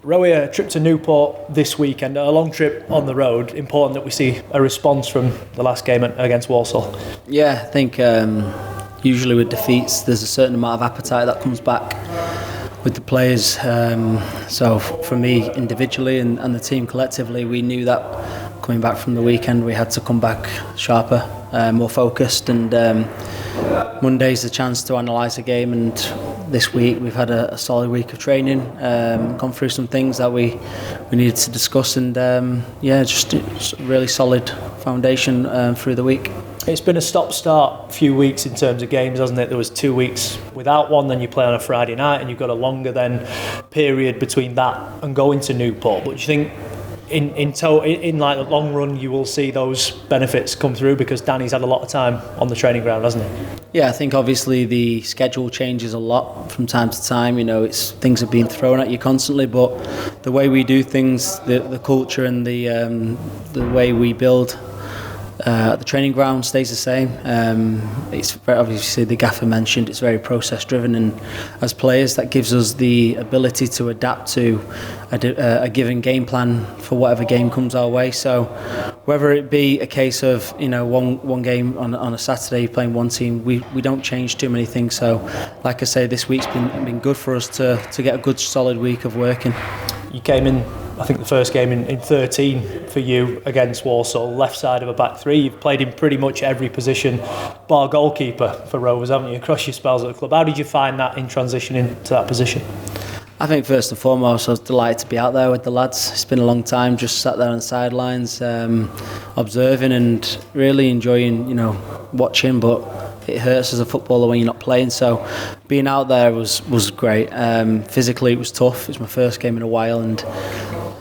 Rowe, a trip to Newport this weekend, a long trip on the road. Important that we see a response from the last game against Walsall. Yeah, I think usually with defeats there's a certain amount of appetite that comes back with the players. So for me individually and the team collectively, we knew that coming back from the weekend we had to come back sharper, more focused, and Monday's the chance to analyse the game. And this week we've had a solid week of training, gone through some things that we needed to discuss, and just a really solid foundation through the week. It's been a stop-start few weeks in terms of games, hasn't it? There was 2 weeks without one, then you play on a Friday night, and you've got a longer then period between that and going to Newport. But do you think in like the long run you will see those benefits come through, because Danny's had a lot of time on the training ground, hasn't he? Yeah, I think obviously the schedule changes a lot from time to time. You know, things are being thrown at you constantly, but the way we do things, the culture and the way we build the training ground stays the same. It's very, obviously, the gaffer mentioned, it's very process driven, and as players that gives us the ability to adapt to a given game plan for whatever game comes our way. So whether it be a case of one game on a Saturday playing one team, we don't change too many things. So like I say, this week's been good for us to get a good solid week of working. You came in, I think the first game in 13 for you against Walsall, left side of a back three. You've played in pretty much every position, bar goalkeeper for Rovers, haven't you, across your spells at the club? How did you find that in transition into that position? I think first and foremost I was delighted to be out there with the lads. It's been a long time, just sat there on the sidelines, observing and really enjoying, watching, but it hurts as a footballer when you're not playing. So being out there was great. Physically it was tough. It was my first game in a while, and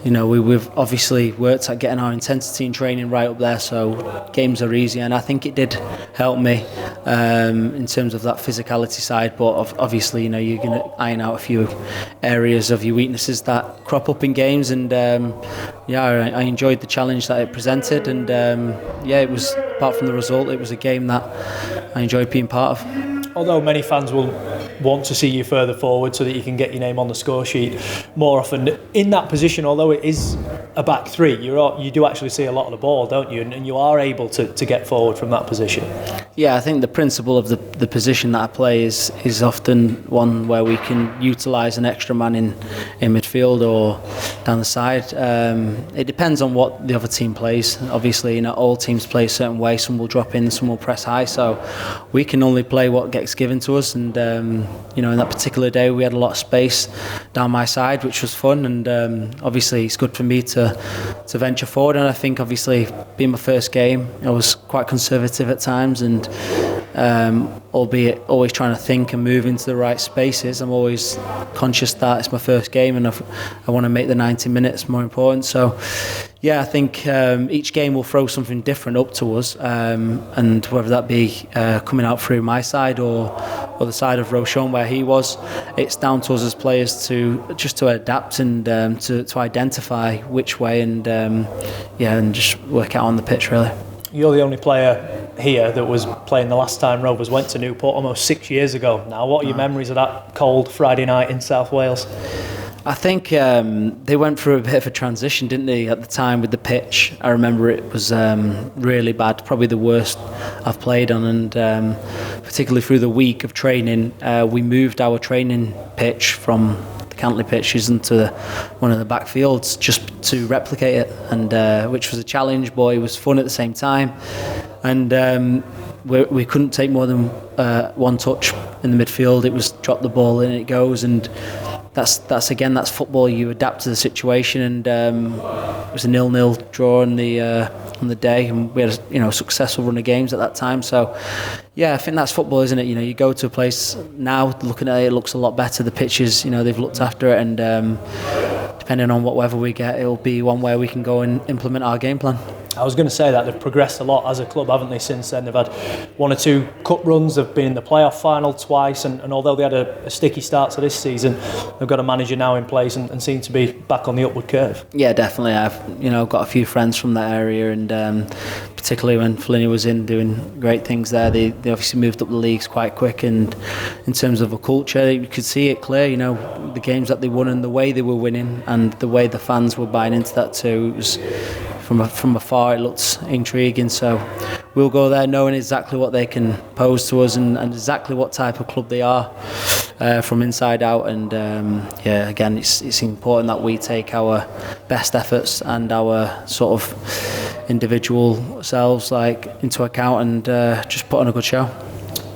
we've obviously worked at getting our intensity and training right up there, so games are easy, and I think it did help me in terms of that physicality side. But obviously, you're going to iron out a few areas of your weaknesses that crop up in games, and I enjoyed the challenge that it presented, and it was, apart from the result, it was a game that I enjoyed being part of. Although many fans will want to see you further forward so that you can get your name on the score sheet more often in that position, although it is a back three, you do actually see a lot of the ball, don't you? And you are able to get forward from that position. Yeah, I think the principle of the position that I play is often one where we can utilise an extra man in midfield or down the side. It depends on what the other team plays. Obviously, all teams play a certain way. Some will drop in, some will press high. So we can only play what gets given to us. And in that particular day, we had a lot of space down my side, which was fun. And obviously, it's good for me to venture forward. And I think, obviously, being my first game, I was quite conservative at times, and albeit always trying to think and move into the right spaces, I'm always conscious that it's my first game and I want to make the 90 minutes more important. So I think each game will throw something different up to us, and whether that be coming out through my side or the side of Rowe where he was, it's down to us as players to adapt and to identify which way and just work out on the pitch, really. You're the only player here that was playing the last time Rovers went to Newport, almost 6 years ago now. What are your memories of that cold Friday night in South Wales? I think they went through a bit of a transition, didn't they, at the time with the pitch. I remember it was really bad, probably the worst I've played on, and particularly through the week of training, we moved our training pitch from the Cantley pitches into one of the backfields just to replicate it, and which was a challenge, but it was fun at the same time. And we couldn't take more than one touch in the midfield. It was drop the ball in, it goes, and that's football. You adapt to the situation, and it was a 0-0 draw on the day, and we had a successful run of games at that time. So I think that's football, isn't it? You go to a place now, looking at it, it looks a lot better. The pitches, they've looked after it, and depending on what weather we get, it'll be one where we can go and implement our game plan. I was going to say that they've progressed a lot as a club, haven't they, since then? They've had 1 or 2 cup runs, they've been in the playoff final twice, and although they had a sticky start to this season, they've got a manager now in place and seem to be back on the upward curve. Yeah, definitely. I've got a few friends from that area, and particularly when Flinney was in doing great things there, they obviously moved up the leagues quite quick, and in terms of a culture, you could see it clear, the games that they won and the way they were winning and the way the fans were buying into that too. It was, from afar, it looked intriguing, so we'll go there knowing exactly what they can pose to us and exactly what type of club they are from inside out. And again, it's important that we take our best efforts and our sort of individual selves into account and just put on a good show.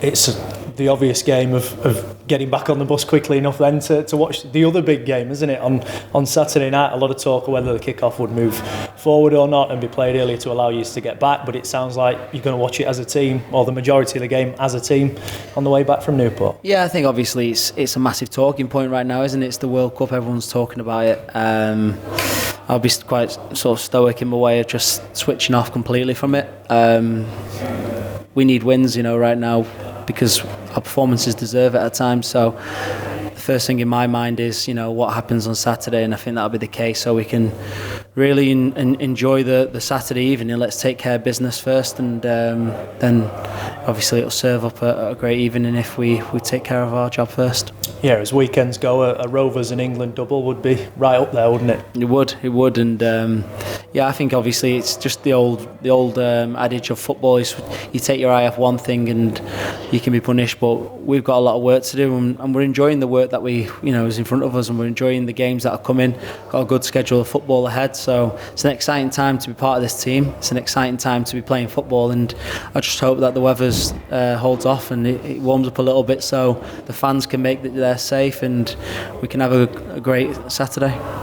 It's the obvious game of getting back on the bus quickly enough then to watch the other big game, isn't it? On Saturday night, a lot of talk of whether the kick-off would move forward or not and be played earlier to allow you to get back, but it sounds like you're going to watch it as a team, or the majority of the game as a team, on the way back from Newport. Yeah, I think obviously it's a massive talking point right now, isn't it? It's the World Cup, everyone's talking about it. I'll be quite sort of stoic in my way of just switching off completely from it. We need wins, right now, because our performances deserve it at times. So the first thing in my mind is, what happens on Saturday, and I think that'll be the case. So we can really enjoy the Saturday evening. Let's take care of business first, and then obviously it'll serve up a great evening if we take care of our job first. Yeah, as weekends go, a Rovers and England double would be right up there, wouldn't it? It would, and I think obviously it's just the old adage of football is you take your eye off one thing and you can be punished. But we've got a lot of work to do, and we're enjoying the work that is in front of us, and we're enjoying the games that are coming. Got a good schedule of football ahead, so it's an exciting time to be part of this team. It's an exciting time to be playing football, and I just hope that the weather's holds off and it warms up a little bit so the fans can make their safe and we can have a great Saturday.